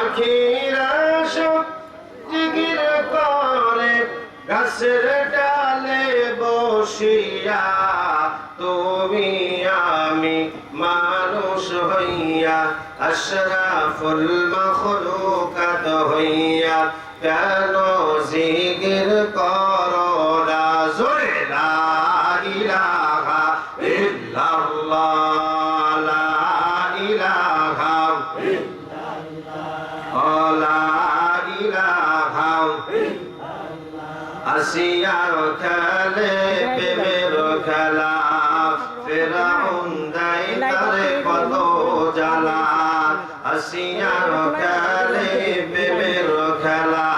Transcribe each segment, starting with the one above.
পাখিরা সব জিকির করে গাছের ডালে বসিয়া, তুমি আমি মানুষ হইয়া আশরাফুল মাখলুকাত হইয়া কেন জিকির করো না? জোরে লা ইলাহা ইল্লাল্লাহ, লা ইলাহা ইল্লাল্লাহ, লা ইলাহা আসিয়া খেলে প্রেমের খেলা, ফিরআউন দেয় তারে কত জ্বালা। আসিয়া খেলে প্রেমের খেলা,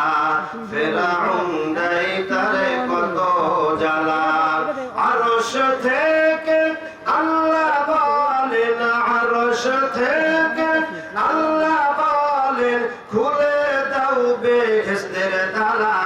ফিরআউন দেয় তারে কত জ্বালা। আরশ থেকে আল্লাহ বলেন, আরশ থেকে আল্লাহ বলেন, খুলে দাও বেহেশতের তালা।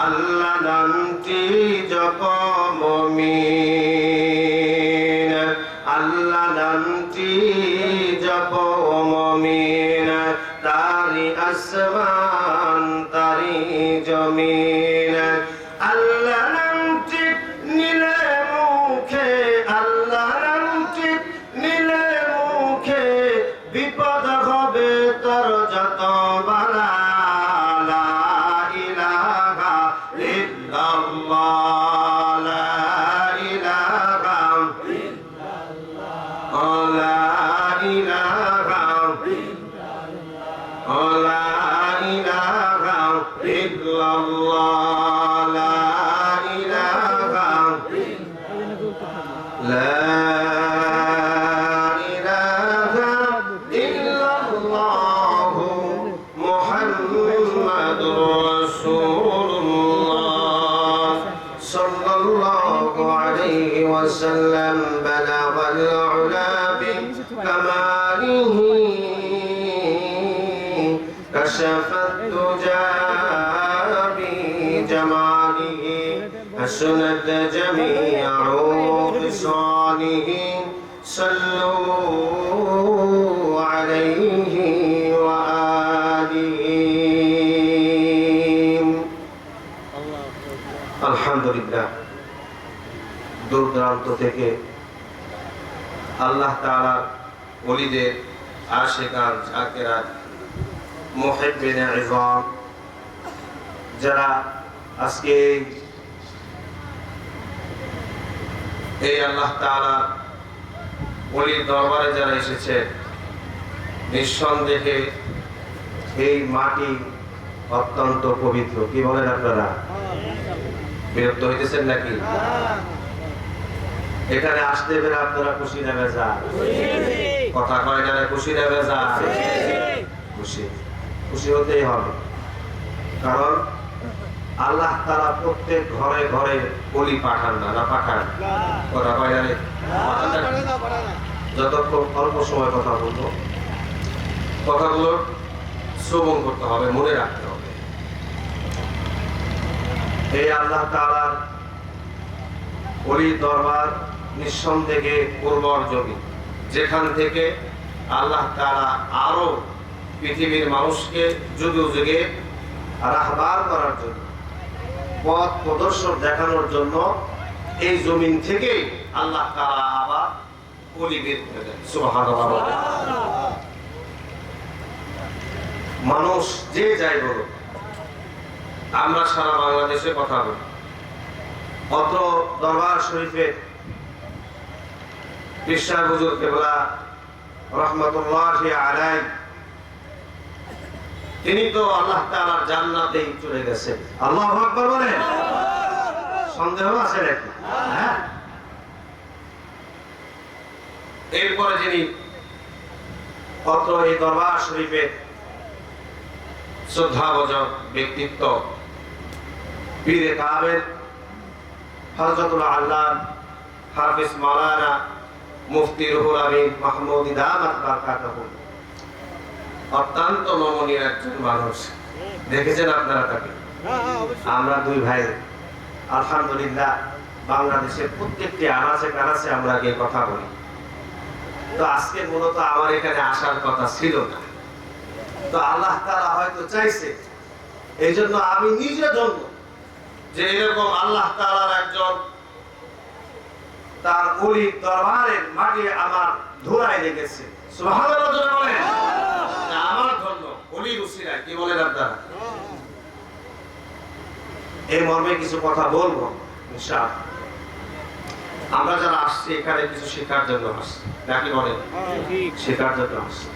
আল্লাহ নামটি জপ মুমিন, আল্লাহ নামটি জপ মুমিন, তারি আসমান তারি জমিন। আল্লাহ নামটি নিলে মুখে, আল্লাহ নামটি নিলে মুখে, বিপদ হবে তোর যত বালা। লা ইলাহা ইল্লাল্লাহ, লা ইলাহা ইল্লাল্লাহ, লা ইলাহা ইল্লাল্লাহ, লা ইলাহা ইল্লাল্লাহ, লা ইলাহা ইল্লাল্লাহ, লা وسلم بلغ العلا بكماله كشف الدجى بجماله حسنت جميع خصاله صلوا عليه وآله الحمد لله। দূর দূরান্ত থেকে আল্লাহ তাআলা ওলিদের আশিকান জাকিরাত মুহিব্বিনে ইজাম যারা আজকে এই আল্লাহ তাআলা ওলির দরবারে যারা এসেছে, নিঃসন্দেহে এই মাটি অত্যন্ত পবিত্র। কি বলেন আপনারা? বিরক্ত হইতেছেন নাকি? এখানে আসতে পেরে আপনারা খুশি না বেজার? কথা কয় না, খুশি না বেজার? খুশি। খুশি হতেই হবে, কারণ আল্লাহ তাআলা প্রত্যেক ঘরে ঘরে ওলি পাঠান না, না পাঠান? কথা কয় না, যতক্ষণ অল্প সময় কথা বলবো, কথাগুলো শ্রবণ করতে হবে, মনে রাখতে হবে। এই আল্লাহ তাআলার ওলির দরবার নিঃসন্দেহে উর্বর জমি, যেখান থেকে আল্লাহ তাআলা আরো পৃথিবীর মানুষকে যুগে যুগে রাহবার করার জন্য, পথ প্রদর্শক দেখানোর জন্য এই জমিন থেকে আল্লাহ তাআলা আবার ওলি বের করে দেন। সুবহানাল্লাহ। মানুষ যে যাই বলুক, আমরা সারা বাংলাদেশে কথা বলি, অত্র দরবার শরীফে পিসা হুজুর কেবলা রাহমাতুল্লাহি আলাইহি, তিনি তো আল্লাহ তাআলার জান্নাতেই চলে গেছেন। আল্লাহু আকবার বলেন। সন্দেহ আছে নাকি? হ্যাঁ। এরপরে যিনি অত্র এই দরবার শরীফে শ্রদ্ধাভাজন ব্যক্তিত্ব, পীরে কামেল হযরতুল আল্লাহ হাফিজ মাওলানা মুফতি রুহুল আমিন মাহমুদ দামাত বারাকাতুহু, অত্যন্ত নমনীয় একজন মানুষ। দেখেছেন আপনারা তাকে? আমরা দুই ভাই আলহামদুলিল্লাহ বাংলাদেশের প্রত্যেকটি আনাচে কানাচে আমরা গিয়ে কথা বলি। তো আজকে মূলত আমার এখানে আসার কথা ছিল না, তো আল্লাহ তাআলা হয়তো চাইছে, এই জন্য আমি নিজে ধন্য যে এরকম আল্লাহ তাআলার একজন তার ওলি দরবারের মাটি আমার ধুলায় লেগেছে। সুবহানাল্লাহ বলেন, আমার ধন্য ওলির উসিলায়। কি বলেন আপনারা? এই মর্মে কিছু কথা বলবো ইনশাআল্লাহ। আমরা যারা আসছি এখানে কিছু শেখার জন্য আসছি, নাকি বলেন? শেখার জন্য আসছি।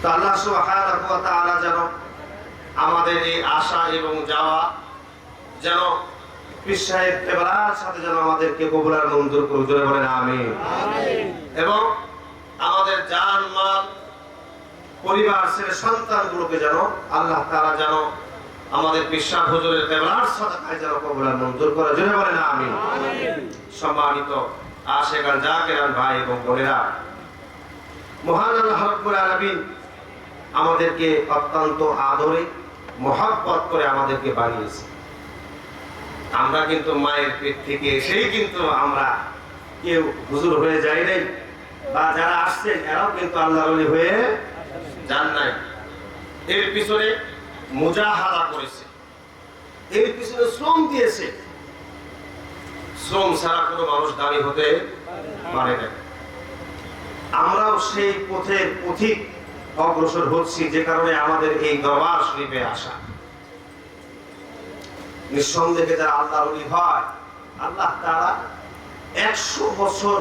তো আল্লাহ সুবহানাহু ওয়া তাআলা যেন আমাদের এই আশা এবং যাওয়া যেন পীর সাহেব কেবলার সাথে যেন আমাদেরকে কবুল আর মঞ্জুর করে। জোরে বলেন আমিন। এবং আমাদের জান মাল পরিবার ছেলে সন্তানগুলোকে যেন আল্লাহ তাআলা যেন আমাদের পীর সাহেব হুজুরের কেবলার সাদাকায় যেন কবুল আর মঞ্জুর করে। জোরে বলেন আমিন। সম্মানিত আশিকান জাকিরান ভাই এবং বোনেরা, মহান আল্লাহ রাব্বুল আলামিন আমাদেরকে অত্যন্ত আদরে মহব্বত করে আমাদেরকে বানিয়েছে। আমরা কিন্তু মায়ের পেট থেকে এসেই কিন্তু আমরা কেউ হুজুর হয়ে যাই নাই, বা যারা আসছেন এরাও কিন্তু আল্লাহর ওলি হয়ে যান নাই। এর পিছনে মুজাহাদা করেছে, এর পিছনে শ্রম দিয়েছে। শ্রম ছাড়া কোনো মানুষ দামি হতে পারে না। আমরাও সেই পথের পথিক অগ্রসর হচ্ছি, যে কারণে আমাদের এই দরবার শরীফে আসা। নিঃসন্দেহে যারা আল্লাহর ওলি হয়, আল্লাহ তাআলা 100 বছর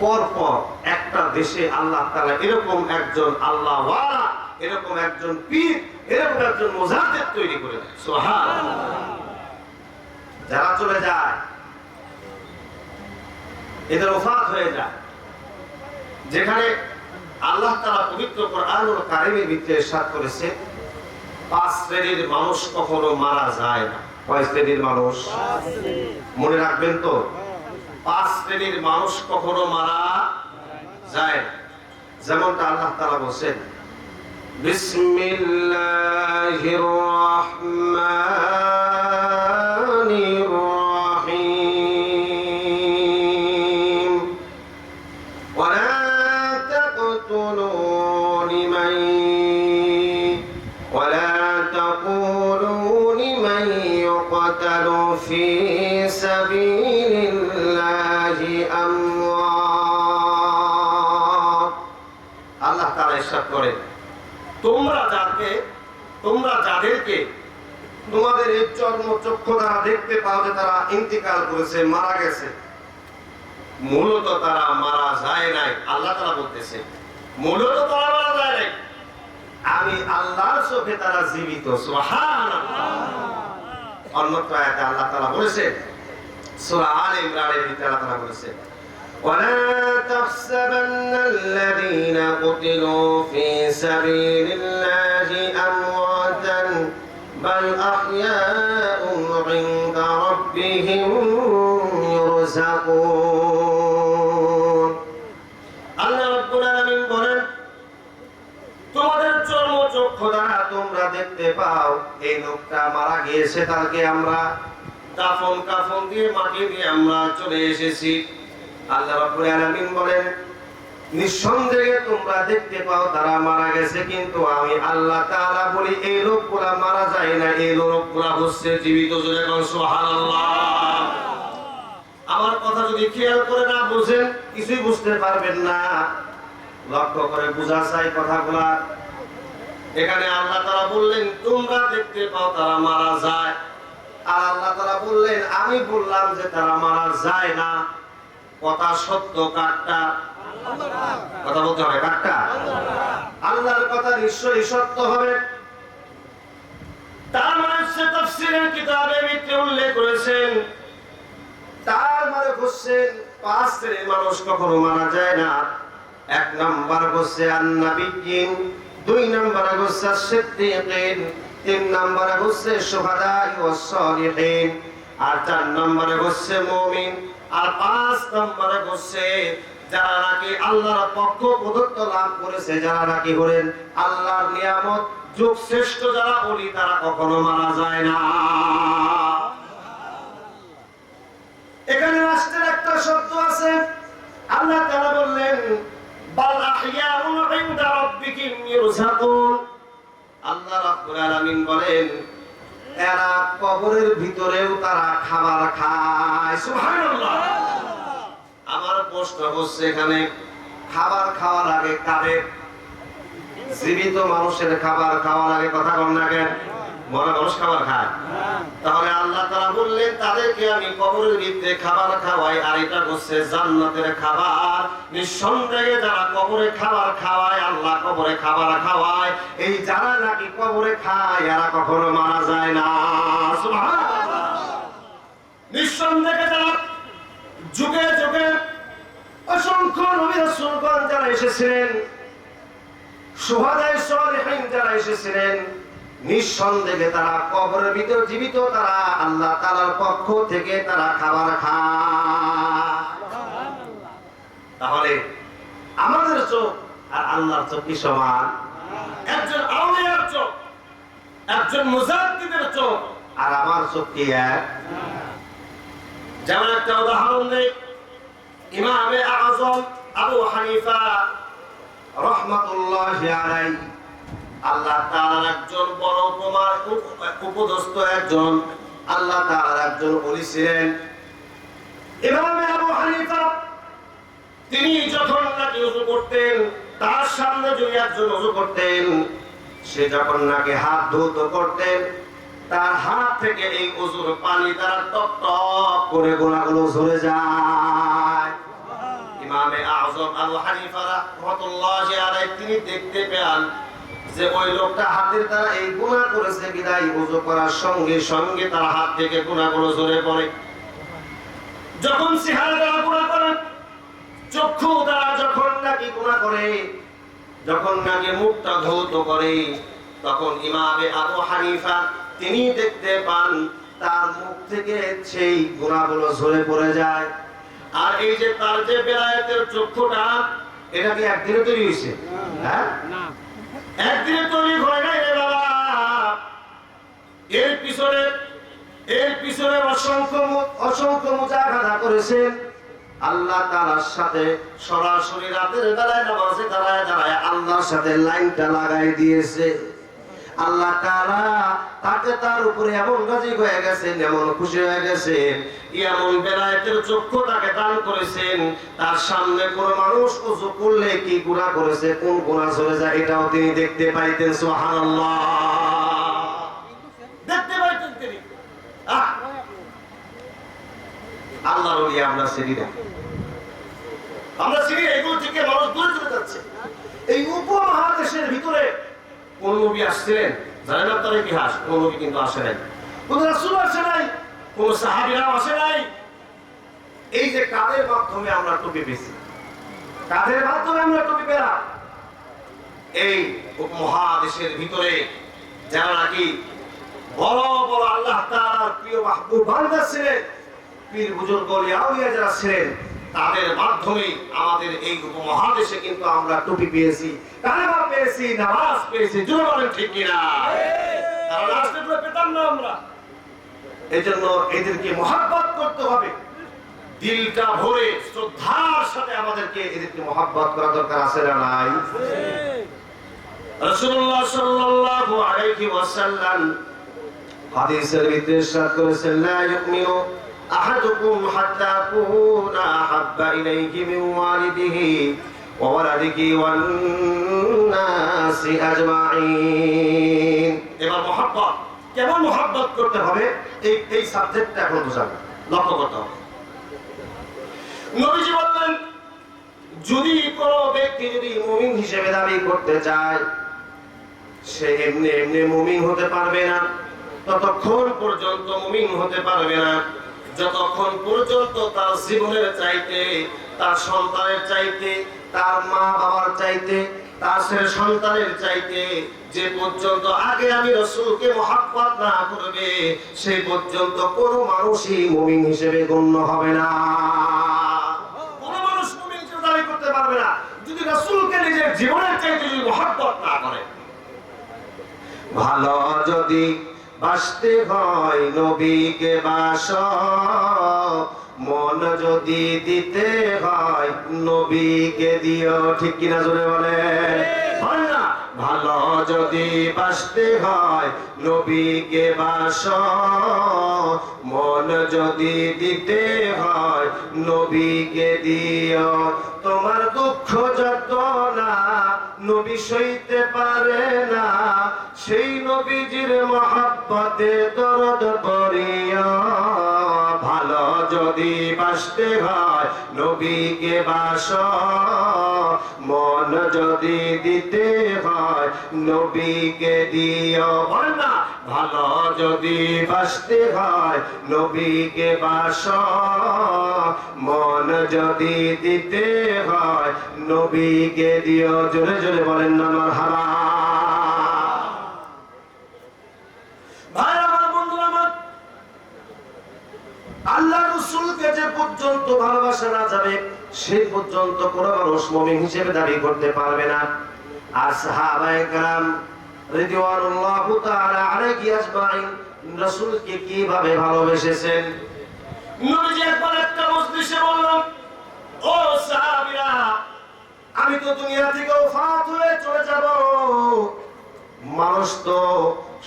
পর পর একটা দেশে আল্লাহ তাআলা এরকম একজন আল্লাহওয়ালা, এরকম একজন পীর, এরকম একজন মুজাদ্দিদ তৈরি করে দেয়। সুবহানাল্লাহ। যারা চলে যায় এদের ওফাত হয়ে যায়, যেখানে আল্লাহ তাআলা পবিত্র কোরআনুল কারীমের ভিতরে ইরশাদ করেছে 5 শ্রেণীর মানুষ কখনো মারা যায় না। কয় শ্রেণীর মানুষ? মনে রাখবেন তো, 5 শ্রেণীর মানুষ কখনো মারা যায় না। যেমনটা আল্লাহ তাআলা বলেন, বিসমিল্লাহির রাহমানির রাহিম ওয়ালা তাকতুলু লিমান ওয়ালা তাকুলু লিমান ইউকতালু ফি সাবিলিল্লাহি আমওয়াত। আল্লাহ তাআলা ইরশাদ করেন, তোমরা যাদেরকে তোমাদের এই চর্মচক্ষু দ্বারা দেখতে পাও যে তারা ইন্তিকাল করেছে, মারা গেছে, মূলত তারা মারা যায় নাই। আল্লাহ তাআলা বলতেছে মূলত তারা মারা যায় নাই, আমি আল্লাহর চোখে তারা জীবিত। সুবহানাল্লাহ। অন্যত্র আয়াতে আল্লাহ তাআলা বলেছেন, সূরা আলে ইমরানের ভিতরে আল্লাহ তাআলা বলেছেন, ولا تحسبن الذين قتلوا في سبيل الله أمواتا بل أحياء عند ربهم يرزقون। আল্লাহ রাব্বুল আলামিন বলেন, তোমাদের চর্মচক্ষু দ্বারা তোমরা দেখতে পাও এই লোকটা মারা গিয়েছে, তাকে আমরা কাফন দিয়ে মাটি দিয়ে আমরা চলে এসেছি। আল্লাহ রাব্বুল আলামিন বলেন, নিঃসন্দেহে তোমরা দেখতে পাও তারা মারা গেছে, কিন্তু আমি আল্লাহ তাআলা বলি এই লোকগুলা মারা যায় না, এই লোকগুলা হচ্ছে জীবিত। জোরে বলুন সুবহানাল্লাহ। আমার কথা যদি খেয়াল করে না বুঝেন কিছুই বুঝতে পারবেন না। লক্ষ্য করে বোঝা চাই কথাগুলা। এখানে আল্লাহ তাআলা বললেন তোমরা দেখতে পাও তারা মারা যায়, আর আল্লাহ তাআলা বললেন আমি বললাম যে তারা মারা যায় না। কথা সত্য কাটটা? কথা বলতে হবে কাটটা? আল্লাহর কথা নিশ্চয়ই সত্য হবে। তার মানে সে তাফসীরের কিতাবে ভিতরে উল্লেখ করেছেন, তার মানে হচ্ছে 5 শ্রেণীর মানুষ কখনো মারা যায় না। 1 নাম্বার হচ্ছে আন-নাবিয়্যিন, 2 নাম্বার হচ্ছে সিদ্দীকিন, 3 নাম্বার হচ্ছে শুহাদা ওয়াস সালিহিন, আর 4 নম্বরে হচ্ছে মুমিন, আর 5 নম্বরে হচ্ছে যারা নাকি আল্লাহর পক্ষ প্রদত্ত লাভ করেছে, যারা নাকি হলেন আল্লাহর নিয়ামত যুগ শ্রেষ্ঠ যারা বলি, তারা কখনো মারা যায় না। এখানে রাষ্ট্রের একটা শব্দ আছে, আল্লাহ তাআলা বললেন বাল আহইয়াউন ইনদা রাব্বিহিম ইরযাকুন। আল্লাহ রাব্বুল আলামিন বলেন এরা কবরের ভিতরেও তারা খাবার খায়। সুবহানাল্লাহ। আমার প্রশ্ন হচ্ছে এখানে খাবার খাওয়ার আগে কাদের? জীবিত মানুষের খাবার খাওয়ার আগে কথা কম না কেন? মরা মানুষ খাবার খায়। তাহলে আল্লাহ তাআলা বললেন তাদেরকে আমি কবরের ভিতরে খাবার খাওয়াই, আর এটা হচ্ছে জান্নাতের খাবার। নিঃসন্দেহে যারা কবরে খাবার খাওয়ায়, আল্লাহ কবরে খাবার খাওয়ায়, এই যারা নাকি কবরে খায় এরা কখনো মারা যায় না। সুবহানাল্লাহ। নিঃসন্দেহে যারা যুগে যুগে অসংখ্য নবী রাসূলগণ যারা এসেছিলেন, শুহাদায়ে সালিহিন যারা এসেছিলেন, নিঃসন্দেহে তারা কবরের ভিতর জীবিত, তারা আল্লাহ তাআলার পক্ষ থেকে তারা খাবার খায়। তাহলে আমাদের চোখ আর আল্লাহর চোখ কি সমান? একজন আউলিয়ার চোখ, একজন মুজাদ্দিদের চোখ আর আমার চোখ কি এক? যেমন একটা উদাহরণ দেই, ইমামে আযম আবু হানিফা রাহমাতুল্লাহি আলাইহি, আল্লাহ তাআলার একজন বড় উপদেষ্টা, একজন আল্লাহ তাআলার একজন ওলি ছিলেন ইমামে আবু হানিফা। তিনি যখন নাকি ওযু করতেন, তার সামনে যদি একজন ওযু করতেন, সে যখন নাকি হাত ধৌত করতেন, তার হাত থেকে এই ওযুর পানি দ্বারা টপ টপ করে গোনাগুলো ঝরে যায়। ইমামে আযম আবু হানিফা রাহমাতুল্লাহি আলাইহি তিনি দেখতে পেলেন যে ওই লোকটা হাতের দ্বারা এই গুনাহ করেছে, বিদায় ওযু করার সঙ্গে সঙ্গে তার হাত থেকে গুনাহগুলো ঝরে পড়ে। যখন চেহারা দ্বারা গুনাহ করে, চক্ষু দ্বারা যখন নাকি গুনাহ করে, যখন নাকি মুখটা ধৌত করে, তখন ইমামে আবু হানিফা তিনি দেখতে পান তার মুখ থেকে সেই গুনাহগুলো ঝরে পড়ে যায়। আর এই যে তার যে বেলায়েতের চক্ষুটা, এটা কি একদিনে তৈরি হয়েছে? হ্যাঁ, না, একদিনে তৈরি হয় নাই রে বাবা। এর পিছনে অসংখ্য মুজাহাদা করেছেন আল্লাহ তাআলার সাথে। সরাসরি রাতের বেলায় নামাজে দাঁড়ায় আল্লাহর সাথে লাইনটা লাগাই দিয়েছে। আল্লাহ তাআলা তাকে তার উপরে এমন রাজি হয়ে গেছেন, এমন খুশি হয়ে গেছেন, এমন বেলায়েতের চক্ষু তাকে দান করেছেন। তার সামনে কোন মানুষ ওযু করলে কি গুনাহ করেছে, কোন গুনাহ চলে যায়, এটাও তিনি দেখতে পাইতেন। সুবহানাল্লাহ, দেখতে পাইতেন তিনি। আল্লাহর ওলি আমরা চিনি না, আমরা চিনি এগুলো থেকে মানুষ দূরে চলে যাচ্ছে। এই উপমহাদেশের ভিতরে কোন নবী আসছিলেন জানেন আপনার ইতিহাস? কোন নবী কিন্তু আসে নাই, কোন রাসূল আসে নাই, কোন সাহাবীরাও আসে নাই। এই যে কাদের মাধ্যমে আমরা টুপি পেয়েছি, কাদের মাধ্যমে আমরা টুপি পেলাম? এই উপমহাদেশের ভিতরে যারা নাকি বড় বড় আল্লাহ তাআলার প্রিয় মাহবুব বান্দা ছিলেন, পীর বুজুর্গ আউলিয়া যারা ছিলেন, তাদের মাধ্যমে আমাদের এই উপমহাদেশে কিন্তু আমরা টুপি পেয়েছি, কালেমা পেয়েছি, নামাজ পেয়েছি। জোরে বলেন ঠিক কিনা? কারণ রাষ্ট্রগুলো পেতাম না আমরা। এজন্য এদেরকে মহব্বত করতে হবে, দিলটা ভরে শ্রদ্ধার সাথে আমাদেরকে এদেরকে মহব্বত করা দরকার আছে না নাই? রাসূলুল্লাহ সাল্লাল্লাহু আলাইহি ওয়াসাল্লাম হাদিসের ভিতরে ইরশাদ করেছেন, লা ইউমিনু আহাদুকুম হাত্তা কুনা আহাব্বা ইলাইহি মিন ওয়ালিদিহি ওয়া ওয়ালাদিহি ওয়ান নাসি আজমাইন। এবার মহব্বত কেমন মহব্বত করতে হবে, এই সাবজেক্টটা এখন বোঝাবো, লক্ষ্য করতে হবে। নবীজি বললেন, যদি কোনো ব্যক্তি যদি মুমিন হিসেবে দাবি করতে চায়, সে এমনি এমনি মুমিন হতে পারবে না। ততক্ষণ পর্যন্ত মুমিন হতে পারবে না যতক্ষণ পর্যন্ত তার জীবনের চাইতে, তার সন্তানের চাইতে, তার মা বাবার চাইতে, তার সন্তানের চাইতে যে পর্যন্ত আগে আমি রাসূলকে মহব্বত মহব্বত না করবে সেই পর্যন্ত কোনো মানুষই মুমিন হিসেবে গণ্য হবে না। কোনো মানুষ মুমিন হিসেবে দাবি করতে পারবে না যদি রাসূলকে নিজের জীবনের চাইতে যদি মহব্বত না করে। ভালো যদি বাসতে হয় নবীকে বাস, মন যদি দিতে হয় নবীকে দিও। ঠিক কিনা জোরে বলে? ভালো যদি বাসতে হয় নবীকে বাস, মন যদি দিতে হয় নবীকে দিও। তোমার দুঃখ যত না নবী সইতে পারে না, সেই নবীজির মহব্বতে দরদ করিও। ভালো যদি বাসতে হয় নবীকে বাস, মন যদি দিতে হয় নবীকে দিও। বল না, ভালো যদি বাসতে হয় নবীকে বাস, মন যদি দিতে হয় নবীকে দিও। জোরে জোরে বলেন না মারহাবা। ভাই আমার, বন্ধুরা আমার, আল্লাহ রাসূলকে যে পর্যন্ত ভালোবাসা না যাবে সেই পর্যন্ত কোন মানুষ মুমিন হিসেবে দাবি করতে পারবে না। আর সাহাবায়ে কেরাম রিদওয়ানুল্লাহু তাআলা আলাইহি আজমাইন রাসূলকে কিভাবে ভালোবেসেছেন। নবীজি একবার একটা মজলিসে বললেন, ও সাহাবীরা, আমি তো দুনিয়া থেকে ওফাত হয়ে চলে যাব। মানুষ তো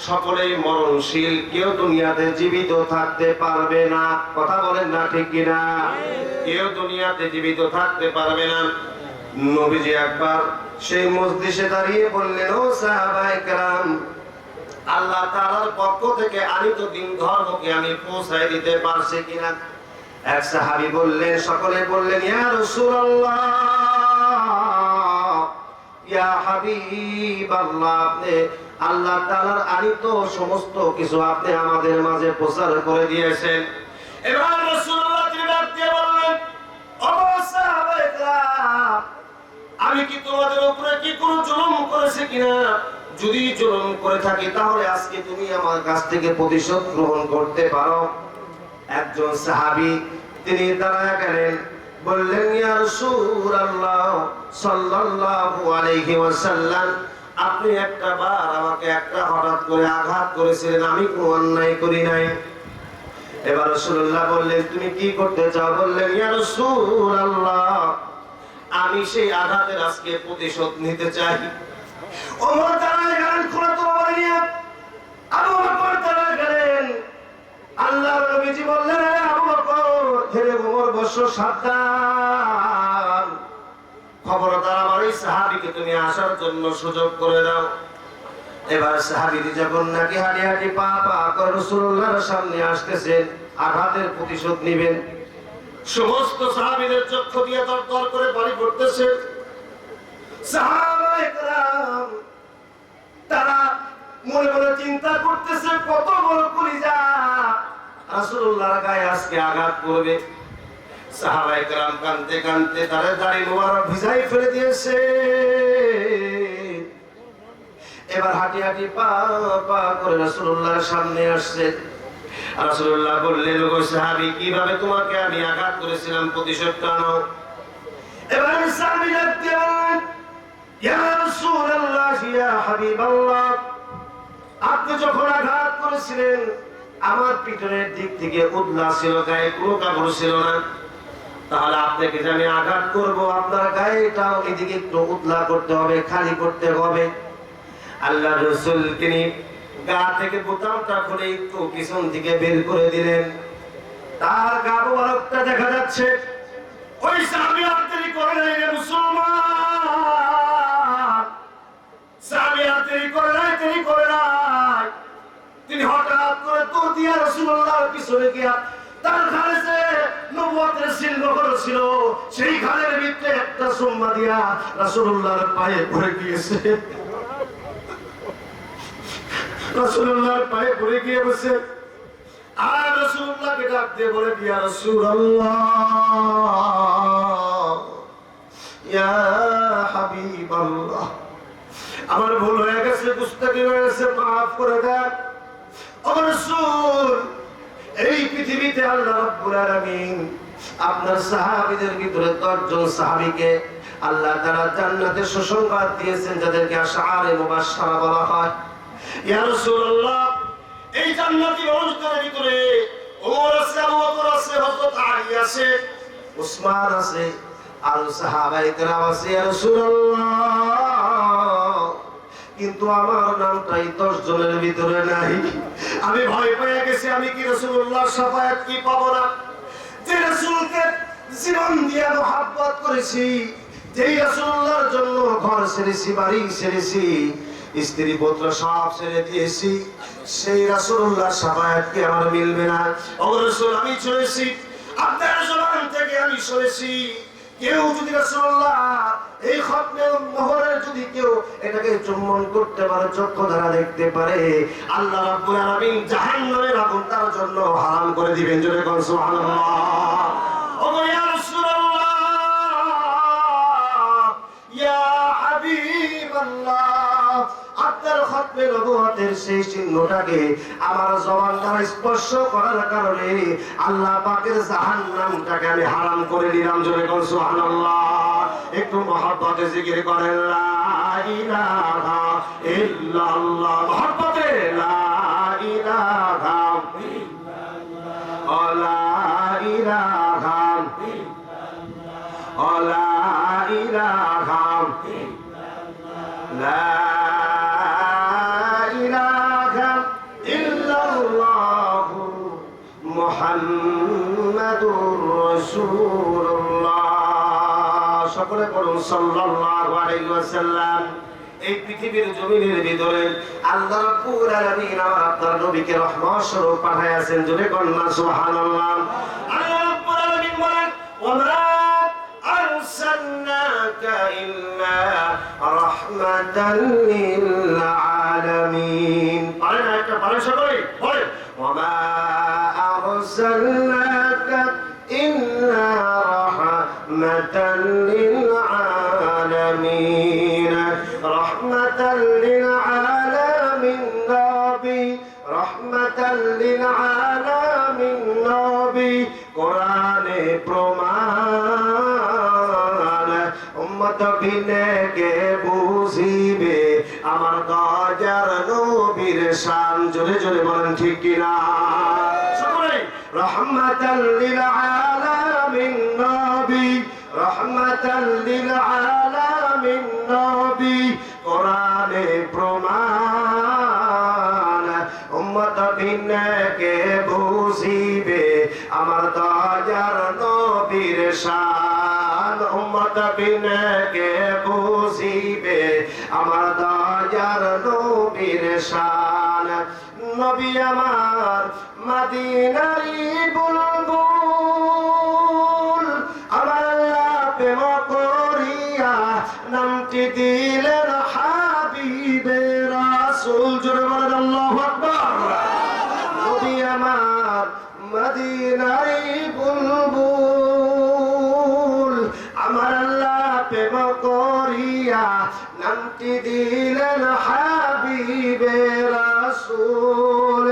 সকলেই মরণশীল, কেউ দুনিয়াতে জীবিত থাকতে পারবে না। কথা বলেন না ঠিক কিনা? কেউ দুনিয়াতে জীবিত থাকতে পারবে না। নবীজি একবার সেই মজলিসে দাঁড়িয়ে বললেন, ও সাহাবায়ে কেরাম, আল্লাহ তাআলার পক্ষ থেকে আমি তো দিন ধর্মকে আমি পৌঁছায় দিতে পারছি কিনা। এক সাহাবী বললেন, সকলে বললেন, ইয়া রাসূলুল্লাহ, ইয়া হাবিবাল্লাহ, আপনি আল্লাহ তাআলার আনি তো সমস্ত কিছু আপনি আমাদের মাঝে প্রচার করে দিয়েছেন। এবার রাসূলুল্লাহ তিনি ডাক দিয়ে বললেন, ও সাহাবায়ে কেরাম, আমি কি তোমাদের উপরে কি কোনো জুলুম করেছি কিনা? যদি জুলুম করে থাকি তাহলে আজকে তুমি আমার কাছ থেকে প্রতিশোধ গ্রহণ করতে পারো। একজন সাহাবী তিনি দাঁড়ায় গেলেন, বললেন, ইয়া রাসূলুল্লাহ সাল্লাল্লাহু আলাইহি ওয়াসাল্লাম, আপনি একটা বার আমাকে একটা হঠাৎ করে আঘাত করেছিলেন, আমি কোনো অন্যায় করি নাই। এবার রাসূলুল্লাহ বললেন, তুমি কি করতে চাও? বললেন, ইয়া রাসূলুল্লাহ, আমি সেই আঘাতের আজকে প্রতিশোধ নিতে চাই। ওমর দাঁড়ায় গেলেন, খোলা তরবারি নিয়ে। আবু বকর দাঁড়ায় গেলেন। আল্লাহর নবীজি বললেন, আবু বকর, হেরে ওমর বসো, সাবধান, খবরদার আমার এই সাহাবীকে তুমি আসার জন্য সুযোগ করে দাও। এবার সাহাবীটি যখন নাকি হাঁটি হাঁটি পা পা করে রাসূলুল্লাহর সামনে আসতেছেন, আঘাতের প্রতিশোধ নেবেন, সমস্ত সাহাবীদের চক্ষু দিয়ে তরতর করে পানি পড়তেছে। সাহাবায়ে কেরাম তারা মনে মনে চিন্তা করতেছে, কত বড় কলিজা রাসূলুল্লাহর গায়ে আজকে আঘাত করবে। সাহাবায়ে কেরাম কাঁদতে কাঁদতে তার দাড়ি মোবারক ভিজাই ফেলে দিয়েছে। এবার হাঁটি হাঁটি পা পা করে রাসূলুল্লাহর সামনে আসছে। রাসূলুল্লাহ বললেন, ওগো সাহাবী, কিভাবে তোমাকে আমি আঘাত করেছিলাম প্রতিশোধটা নাও। এবার সাহাবী ডাকতে বললেন, ইয়া রাসূলুল্লাহ, ইয়া হাবিবাল্লাহ, আপনি যখন আঘাত করেছিলেন আমার পিছনের দিক থেকে উদলা ছিল, গায়ে কোনো কাপড় ছিল না। তাহলে আপনাকে যে আমি আঘাত করবো, আপনার গায়েটাও এদিকে একটু উদলা করতে হবে, খালি করতে হবে। আল্লাহ রাসূল তিনি গা থেকে বোতামটা খুলে একটু পিছন দিকে বের করে দিলেন, তার গা মোবারকটা দেখা যাচ্ছে। ওই সাহাবী আর দেরি করে নাই, রে মুসলমান, সাহাবী আর দেরি করে নাই, দেরি করে নাই। তিনি হঠাৎ করে দৌড় দিয়া রাসূলুল্লাহর পিছনে গিয়া তার ঘাড়ে যে নবুয়তের চিহ্ন ছিল সেই ঘাড়ের ভিতরে একটা চুম্মা দিয়া রাসূলুল্লাহর পায়ে পড়ে গিয়েছে। রাসূলুল্লাহর পায়ে পড়ে গিয়ে বসে আর রাসূলুল্লাহকে ডাক দিয়ে বলে, ইয়া রাসূলুল্লাহ, ইয়া হাবিবাল্লাহ, আমার ভুল হয়ে গেছে, গুস্তাখি হয়ে গেছে, মাফ করে দেন। ও রাসূল, এই পৃথিবীতে আল্লাহ রাব্বুল আলামিন আপনার সাহাবীদের ভিতরে 10 জন সাহাবীকে আল্লাহ তাআলা জান্নাতে সুসংবাদ দিয়েছেন, যাদেরকে আশআরে মুবাশশারা বলা হয়। ইয়া রাসূলুল্লাহ, এই জান্নাতি মানুষদের ভিতরে ওমর আছে, আবু বকর আছে, হযরত আলী আছে, উসমান আছে, আর সাহাবায়ে কেরাম আছে। ইয়া রাসূলুল্লাহ, কিন্তু আমার নামটাই 10 জনের ভিতরে নাই। আমি ভয় পেয়ে গেছি, আমি কি রাসূলুল্লাহর শাফায়াত কি পাবো না? যে রাসূলকে জীবন দিয়ে মহব্বত করেছি, যেই রাসূলুল্লাহর জন্য ঘর ছেড়েছি, বাড়ি ছেড়েছি, স্ত্রী পুত্র সব ছেড়ে দিয়েছি, সেই রাসূলুল্লাহর শাফায়াত কি আমার মিলবে না? ও রাসূল, আমি চলেছি, আপনার জবান থেকে আমি শুনেছি, কেউ যদি রাসূলুল্লাহ এই খতমে মোহরে যদি কেউ এটাকে চুম্বন করতে পারে, চক্ষু দ্বারা দেখতে পারে, আল্লাহ রাব্বুল আলামিন জাহান্নামের আগুন তার জন্য হারাম করে দিবেন। জোরে কোন সুবহানাল্লাহ। ও ইয়া রাসূলুল্লাহ, ইয়া হাবিবাল্লাহ, আপনার খতমে নবুয়তের সেই চিহ্নটাকে আমার জবান দ্বারা স্পর্শ করার কারণে আল্লাহ পাকের জাহান্নামটাকে আমি হারাম করে দিলাম। জোরে কোন সুবহানাল্লাহ। একটু মহব্বতে জিকির করেন, লা ইলাহা ইল্লাল্লাহ, মহব্বতে লা ইলাহা ইল্লাল্লাহ, লা ইলাহা ইল্লাল্লাহ, লা ইলাহা ইল্লাল্লাহ, লা মুহাম্মাদুর রাসূলুল্লাহ। সকলে পড়ুন সাল্লাল্লাহু আলাইহি ওয়াসাল্লাম। এই পৃথিবীর জমিনের ভিতরে আল্লাহ রাব্বুল আলামিন আমার আপনার নবীকে রহমত স্বরূপ পাঠাইয়াছেন। জোরে কন্না সুবহানাল্লাহ। আল্লাহ রাব্বুল আলামিন বলেন, ওয়া মা আরসালনাকা ইল্লা রাহমাতাল লিল আলামিন। পারেন একটা, পারেন সকলে বলেন, ওয়া মা আরসালনাকা ইল্লা রাহমাতাল লিল আলামিন। রাহমাতাল লিল আলামিন নবী, রাহমাতাল লিল আলামিন নবী, কোরআনে প্রমাণ, উম্মত বিনে কে বুঝিবে আমার দয়ার নবীর শান। জোরে জোরে বলেন ঠিক কিনা? সকলে রাহমাতাল লিল আলামিন নবী, রাহমাতাল লিল আলামিন নবী, কোরআনে প্রমাণ, উম্মত বিনে কে বুঝিবে আমার দয়ার নবীর শান। উম্মত বিনে কে বুঝিবে আমার দয়ার নবীর শান। নবী আমার মদিনারি বুলবুল, আমার আল্লাহ প্রেম করিয়া নামটি দিলেন হাবিবে রাসূল। জোরে বলেন আল্লাহু আকবার। নবী আমার মদিনারি বুলবুল, আমার আল্লাহ প্রেম করিয়া নামটি দিলেন হাবিবে রাসূল।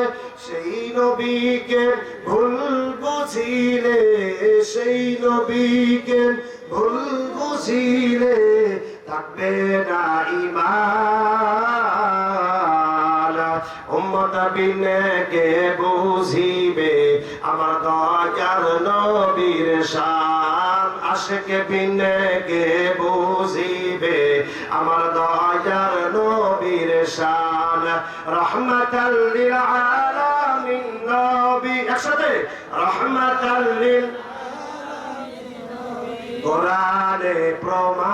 সেই নবীকে ভুল বুঝিলে, সেই নবীকে ভুল বুঝিলে থাকবে না ঈমান। উম্মত বিনে কে বুঝিবে আমার দয়ার নবীর শান। আশিক বিনে কে বুঝিবে আমার দয়ার নবীর শান। রাহমাতাল লিল আলামিন নবী, একসাথে রাহমাতাল লিল, কোরআনে প্রমাণ,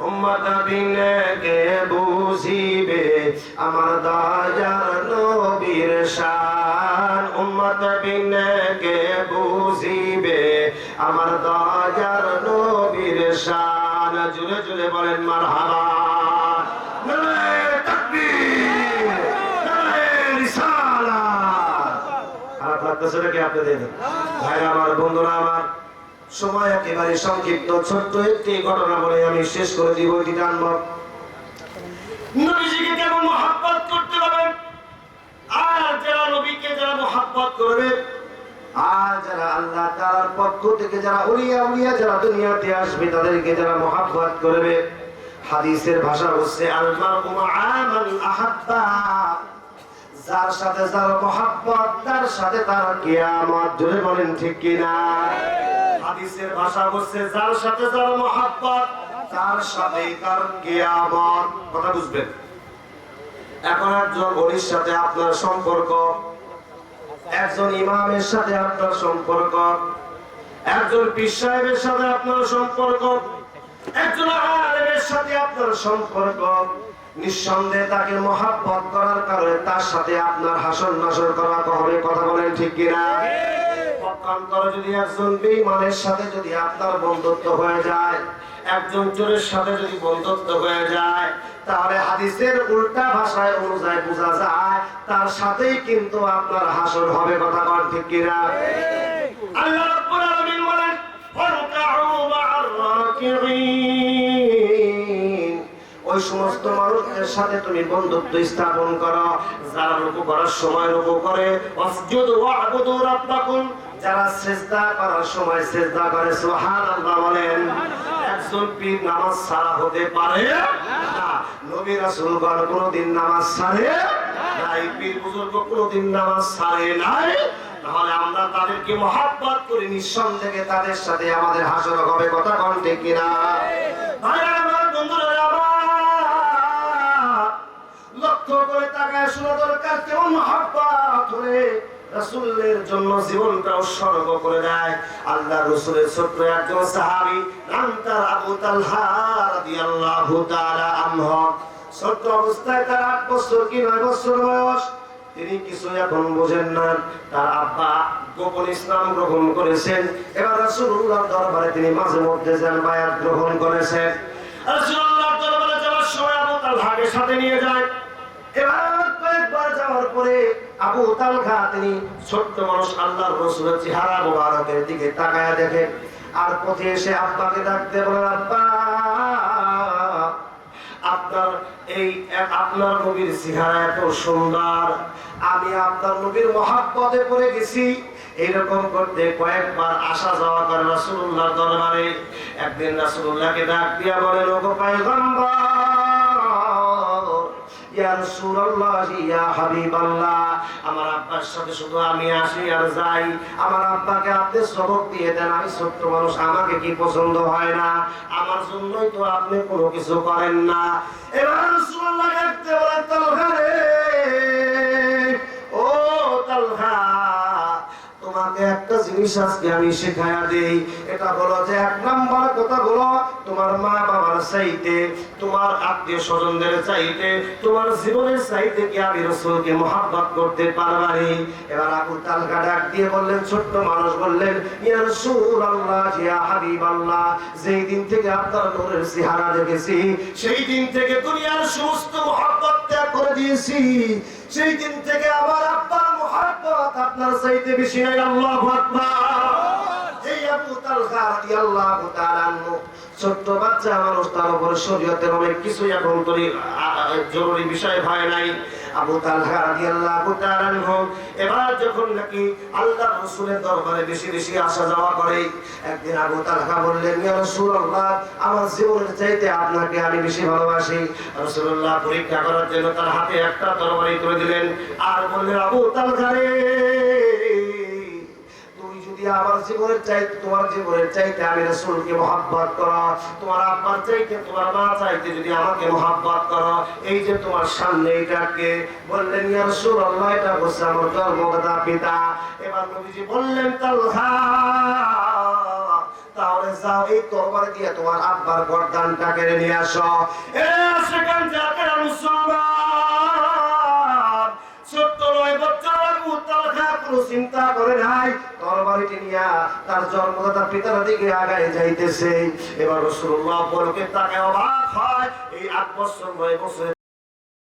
উম্মত বিনে কে বুঝিবে আমার দয়ার নবীর শান। উম্মত বিনে কে বুঝিবে আমার দয়ার নবীর শান। জুড়ে জুড়ে বলেন মারহাবা। নারে তাকবীর, নারে রিসালাত। খারাপ লাগতেছে নাকি আপনাদের? ভাইরা আমার, বন্ধুরা আমার, সময় একেবারে সংক্ষিপ্ত। ছোট্ট একটি ঘটনা বলে আমি শেষ করে দিব। এটি টানব। নবীজিকে কেমন মহব্বত করতে হবে মহব্বত করবে। আর যারা আল্লাহ তাআলার পক্ষ থেকে যারা উলিয়া যারা দুনিয়াতে আসবে তাদেরকে যারা মহব্বত করবে, হাদিসের ভাষা হচ্ছে আল মারউ মা'a মান আহাব্বা, যার সাথে যার মহব্বত তার সাথে তার কিয়ামত। জোরে বলেন ঠিক কিনা? হাদিসের ভাষা হচ্ছে যার সাথে যার মহব্বত তার সাথে তার কিয়ামত। কথা বুঝবেন? এখন একজন ওলির সাথে আপনার সম্পর্ক, একজন ইমামের সাথে আপনার সম্পর্ক, একজন পীর সাহেবের সাথে আপনার সম্পর্ক, একজন আলেমের সাথে আপনার সম্পর্ক, নিঃসন্দেহে তাকে মহব্বত করার কারণে তার সাথে আপনার হাসর নাসর করা হবে। কথা বলেন ঠিক কিনা? পক্ষান্তরে যদি একজন বেঈমানের সাথে যদি আপনার বন্ধুত্ব হয়ে যায়, একজন চোরের সাথে যদি বন্ধুত্ব হয়ে যায়, তাহলে হাদিসের উল্টা ভাষায় অনুযায়ী বোঝা যায় তার সাথেই কিন্তু আপনার হাসর হবে। কথা বলেন ঠিক কিনা? আল্লাহ রাব্বুল আলামিন বলেন ফারকাউ মা'আর রাকিঈন, ওই সমস্ত মানুষের সাথে তুমি বন্ধুত্ব স্থাপন করো যারা রুকু করার সময় রুকু করে, ওয়াসজুদু ওয়া'বুদু রাব্বাকুম, যারা সিজদা করার সময় সিজদা করে। সুবহানাল্লাহ বলেন। একজন পীর নামাজ ছাড়া হতে পারে না, নবী রাসূলগণ কোনদিন নামাজ ছাড়ে নাই, পীর বুজুর্গ কোনদিন নামাজ ছাড়ে নাই। তাহলে আমরা তাদেরকে মহব্বত করি, নিঃসন্দেহে তাদের সাথে আমাদের হাসর হবে। কথা কোন ঠিক কিনা? ভাইরা আমার, বন্ধুরা আমার, লক্ষ্য করে তাকায় শোনা দরকার কেমন মহব্বত করে রাসূলের জন্য জীবনটা উৎসর্গ করে দেয়। আল্লাহ রাসূলের ছোট্ট একজন সাহাবী, নাম তার আবু তালহা রাদিয়াল্লাহু তাআলা আনহু। ছোট্ট অবস্থায় তার 8 বছর কি 9 বছর বয়স, তিনি কিছু এখন বোঝেন না। তার আব্বা গোপন ইসলাম গ্রহণ করেছেন। এবার রাসূলুল্লাহর দরবারে তিনি মাঝে মধ্যে যান, বায়াত গ্রহণ করেছেন। রাসূলুল্লাহর দরবারে যাওয়ার সময় আবু তালহাকে সাথে নিয়ে যায়। এবার কয়েকবার যাওয়ার পরে আবু তালহা তিনি ছোট্ট মানুষ, আল্লাহর রাসূলের চেহারা মোবারকের দিকে তাকায়া দেখেন। আর পথে এসে আব্বাকে ডাকতে বলেন, আব্বা, আপনার নবীর চেহারা এত সুন্দর, আমি আপনার নবীর মহব্বতে পড়ে গেছি। এরকম করতে কয়েকবার আসা যাওয়া করে রাসূলুল্লাহর দরবারে। একদিন রাসূলুল্লাহকে ডাক দিয়া বলেন, ওগো পয়গম্বর, ইয়া রাসূলুল্লাহ, ইয়া হাবিবাল্লাহ, আমার আব্বার সাথে শুধু আমি আসি আর যাই, আমার আব্বাকে আপনি সবক দিয়ে দেন। আমি ছোট্ট মানুষ, আমাকে কি পছন্দ হয় না, আমার জন্যই তো আপনি কোনো কিছু করেন না। এবার রাসূলুল্লাহ ডাকতে বলেন, তালহা রে, ও তালহা, তোমাকে একটা জিনিস আজকে আমি শেখায়া দেই। এটা বলো যে 1 নাম্বার কথা বলো, তোমার মা বাবার চাইতে, তোমার আত্মীয় স্বজনদের চাইতে, তোমার জীবনের চাইতে কি আমি রাসূলকে মহব্বত করতে পারবানি? এবার আবু তালহা ডাক দিয়ে বললেন, ছোট্ট মানুষ বললেন, ইয়া রাসূলুল্লাহ, ইয়া হাবিবাল্লাহ, যেই দিন থেকে আপনার নূরের চেহারা দেখেছি, সেই দিন থেকে দুনিয়ার সমস্ত মহব্বত ত্যাগ করে দিয়েছি। সেই দিন থেকে আমার আব্বার মহব্বত আপনার চাইতে বেশি নাই। আল্লাহু আকবার। এই আবু তালহা রাদিয়াল্লাহু তাআলা আনহু ছোট্ট বাচ্চা মানুষ, তার উপর শরীয়তের অনেক কিছু এখন জরুরি বিষয় হয় নাই। আবু তালহা রাদিয়াল্লাহু তাআলা আনহু এবার যখন নাকি আল্লাহর রাসূলের দরবারে বেশি বেশি আসা যাওয়া করে, একদিন আবু তালহা বললেন, ইয়া রাসূলুল্লাহ, আমার জীবনের চাইতে আপনাকে আমি বেশি ভালোবাসি। রাসূলুল্লাহ পরীক্ষা করার জন্য তার হাতে একটা তরবারি করে দিলেন আর বললেন, আবু তালহা রে, আমার জীবনের চাইতে, তোমার জীবনের চাইতে আমি রাসূলকে মহব্বত করো, তোমার আব্বার চাইতে, তোমার মা চাইতে যদি আমাকে মহব্বত করো, এই যে তোমার সামনে এটাকে বললেন, ইয়া রাসূলুল্লাহ, এটা হচ্ছে আমার জন্মদাতা পিতা। এবার নবীজি বললেন, তালহা, তাহলে যাও, এই তরবারি দিয়ে তোমার আব্বার গর্দানটা কেড়ে নিয়ে আসো। সেখান থেকে মুসলমান ছোট্ট 9 বছর আবু তালহা কোনো চিন্তা করে নাই, তরবারিটি নিয়ে তার জন্মদাতা পিতার দিকে আগায় যাইতেছে। এবার রাসূলুল্লাহ বলকে তাকে অবাক হয়, এই 8 বছর 9 বছর